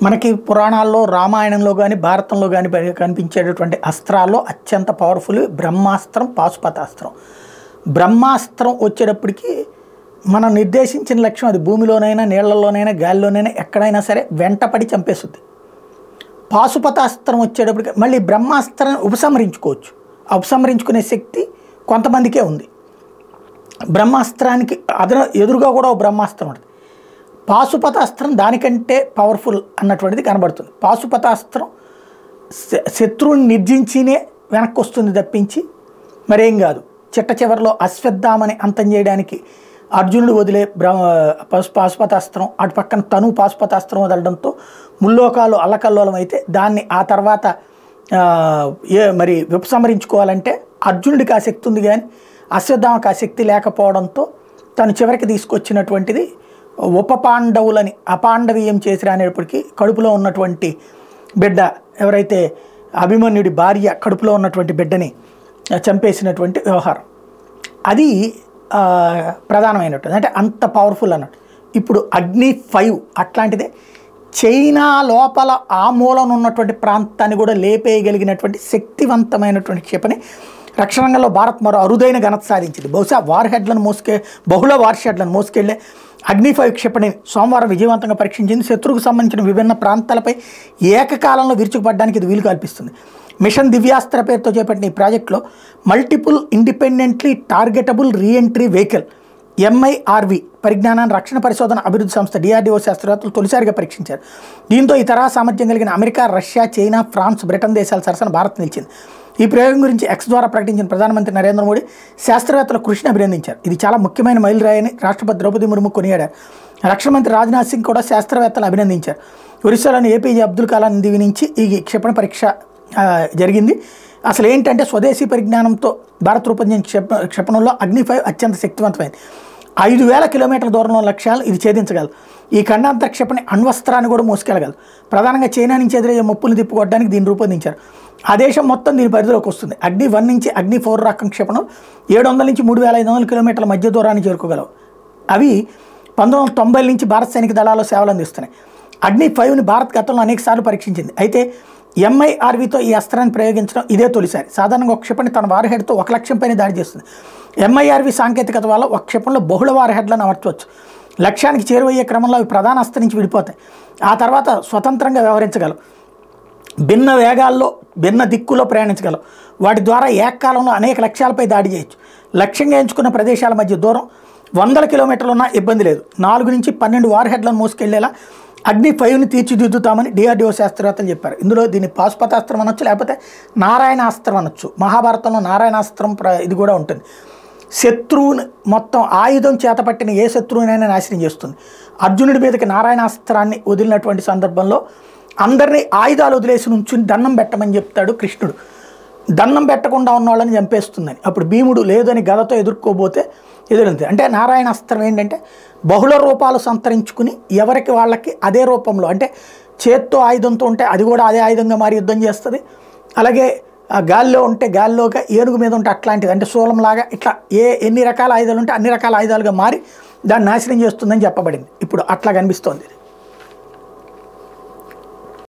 మనకి పురాణాల్లో రామాయణంలో కానీ భారతంలో కానీ కనిపించేటటువంటి అస్త్రాల్లో అత్యంత పవర్ఫుల్ బ్రహ్మాస్త్రం పాశుపతాస్త్రం. బ్రహ్మాస్త్రం వచ్చేటప్పటికి మనం నిర్దేశించిన లక్ష్యం అది భూమిలోనైనా నీళ్లలోనైనా గాలిలోనైనా ఎక్కడైనా సరే వెంటపడి చంపేస్తుంది. పాశుపతాస్త్రం వచ్చేటప్పటికి మళ్ళీ బ్రహ్మాస్త్రాన్ని ఉపసంహరించుకోవచ్చు. ఉపసంహరించుకునే శక్తి కొంతమందికే ఉంది. బ్రహ్మాస్త్రానికి ఎదురుగా కూడా ఒక బ్రహ్మాస్త్రం ఉంటుంది. పాశుపతాస్త్రం దానికంటే పవర్ఫుల్ అన్నటువంటిది కనబడుతుంది. పాశుపతాస్త్రం శత్రువుని నిర్జించినే వెనక్కి వస్తుంది తప్పించి మరేం కాదు. చిట్ట చివరిలో అశ్వత్థామని అంతం చేయడానికి అర్జునుడు వదిలే పాశుపతాస్త్రం అటు పక్కన తను పాశుపతాస్త్రం వదలడంతో ముల్లోకాలు అల్లకల్లోలం అయితే దాన్ని ఆ తర్వాత మరి ఉపసంహరించుకోవాలంటే అర్జునుడికి ఆ శక్తి ఉంది కానీ అశ్వత్థామకి ఆ శక్తి లేకపోవడంతో తను చివరికి తీసుకొచ్చినటువంటిది ఉపపాండవులని అపాండవీయం చేసిరా అనేటప్పటికీ కడుపులో ఉన్నటువంటి బిడ్డ ఎవరైతే అభిమన్యుడి భార్య కడుపులో ఉన్నటువంటి బిడ్డని చంపేసినటువంటి వ్యవహారం అది ప్రధానమైనటువంటి అంటే అంత పవర్ఫుల్ అన్నట్టు. ఇప్పుడు అగ్ని 5 అట్లాంటిదే చైనా లోపల ఆ మూలన ఉన్నటువంటి ప్రాంతాన్ని కూడా లేపేయగలిగినటువంటి శక్తివంతమైనటువంటి క్షిపణి. రక్షణ రంగంలో భారత్ మరో అరుదైన ఘనత సాధించింది. బహుశా బహుళ వార్ హెడ్లను మోసుకెళ్లే అగ్ని 5 క్షిపణిని సోమవారం విజయవంతంగా పరీక్షించింది. శత్రువుకు సంబంధించిన విభిన్న ప్రాంతాలపై ఏకకాలంలో విరుచుకుపడడానికి ఇది వీలు కల్పిస్తుంది. మిషన్ దివ్యాస్త్ర పేరుతో చేపట్టిన ఈ ప్రాజెక్టులో multiple independently targetable reentry vehicle MIRV పరిజ్ఞానాన్ని రక్షణ పరిశోధన అభివృద్ధి సంస్థ DRDO శాస్త్రవేత్తలు తొలిసారిగా పరీక్షించారు. దీంతో ఈ తరహా సామర్థ్యం కలిగిన America, Russia, China, France, Britain దేశాల సరసన భారత్ నిలిచింది. ఈ ప్రయోగం గురించి X ద్వారా ప్రకటించిన ప్రధానమంత్రి నరేంద్ర మోడీ శాస్త్రవేత్తల కృషిని అభినందించారు. ఇది చాలా ముఖ్యమైన మైలురాయని రాష్ట్రపతి ద్రౌపది ముర్ము కొనియాడారు. రక్షణ మంత్రి రాజ్నాథ్ సింగ్ కూడా శాస్త్రవేత్తలు అభినందించారు. ఒరిస్సాలోని APJ అబ్దుల్ కలాం దీవి నుంచి ఈ క్షిపణి పరీక్ష జరిగింది. అసలు ఏంటంటే స్వదేశీ పరిజ్ఞానంతో భారత్ రూపొందించిన క్షిపణుల్లో అగ్ని 5 అత్యంత శక్తివంతమైంది. 5000 కిలోమీటర్ల దూరంలో లక్ష్యాలు ఇది ఛేదించగలదు. ఈ ఖండాంతర క్షిపణి అణ్వస్త్రాన్ని కూడా మోసుకెళ్ళగలదు. ప్రధానంగా చైనా నుంచి ఎదురయ్యే ముప్పులు తిప్పుకోవడానికి దీన్ని రూపొందించారు. ఆ దేశం మొత్తం దీని పరిధిలోకి వస్తుంది. అగ్ని 1 నుంచి అగ్ని 4 రకం క్షిపణులు 700 నుంచి 3500 కిలోమీటర్ల మధ్య దూరాన్ని చేరుకోగలవు. అవి 1990 నుంచి భారత సైనిక దళాల్లో సేవలు అందిస్తున్నాయి. అగ్ని 5ని భారత్ గతంలో అనేక సార్లు పరీక్షించింది. అయితే MIRVతో ఈ అస్త్రాన్ని ప్రయోగించడం ఇదే తొలిసారి. సాధారణంగా ఒక క్షిపణి తన వార్ హెడ్తో 1 లక్ష్యం పైన దాడి చేస్తుంది. MIRV సాంకేతికత వల్ల ఒక క్షిపణిలో బహుళ వార్ హెడ్లను అమర్చవచ్చు. లక్ష్యానికి చేరువయ్యే క్రమంలో అవి ప్రధాన అస్త్రం నుంచి విడిపోతాయి. ఆ తర్వాత స్వతంత్రంగా వ్యవహరించగలవు. భిన్న వేగాల్లో భిన్న దిక్కులో ప్రయాణించగలవు. వాటి ద్వారా ఏకకాలంలో అనేక లక్ష్యాలపై దాడి చేయొచ్చు. లక్ష్యంగా ఎంచుకున్న ప్రదేశాల మధ్య దూరం 100 కిలోమీటర్లు ఉన్నా ఇబ్బంది లేదు. 4 నుంచి 12 వార్ హెడ్లను మోసుకెళ్లేలా అగ్ని 5ని తీర్చిదిద్దుతామని DRDO శాస్త్రవేత్తలు చెప్పారు. ఇందులో దీన్ని పాశుపతాస్త్రం అనొచ్చు, లేకపోతే నారాయణాస్త్రం అనొచ్చు. మహాభారతంలో నారాయణాస్త్రం ఇది కూడా ఉంటుంది. శత్రువుని మొత్తం ఆయుధం చేతపట్టిన ఏ శత్రువునైనా నాశనం చేస్తుంది. అర్జునుడి మీదకి నారాయణాస్త్రాన్ని వదిలినటువంటి సందర్భంలో అందరినీ ఆయుధాలు వదిలేసి నుంచుని దండం పెట్టమని చెప్తాడు కృష్ణుడు. దండం పెట్టకుండా ఉన్న వాళ్ళని చంపేస్తుందని. అప్పుడు భీముడు లేదని గదతో ఎదుర్కోబోతే ఎదురుంది. అంటే నారాయణాస్త్రం ఏంటంటే బహుళ రూపాలు సంతరించుకుని ఎవరికి వాళ్ళకి అదే రూపంలో అంటే చేత్తో ఆయుధంతో ఉంటే అది కూడా అదే ఆయుధంగా మారి యుద్ధం చేస్తుంది. అలాగే గాల్లో ఉంటే గాల్లోగా, ఏనుగు మీద ఉంటే అట్లాంటిది అంటే శూలంలాగా ఇట్లా ఎన్ని రకాల ఆయుధాలు ఉంటే అన్ని రకాల ఆయుధాలుగా మారి దాన్ని నాశనం చేస్తుందని చెప్పబడింది. ఇప్పుడు అట్లా కనిపిస్తోంది.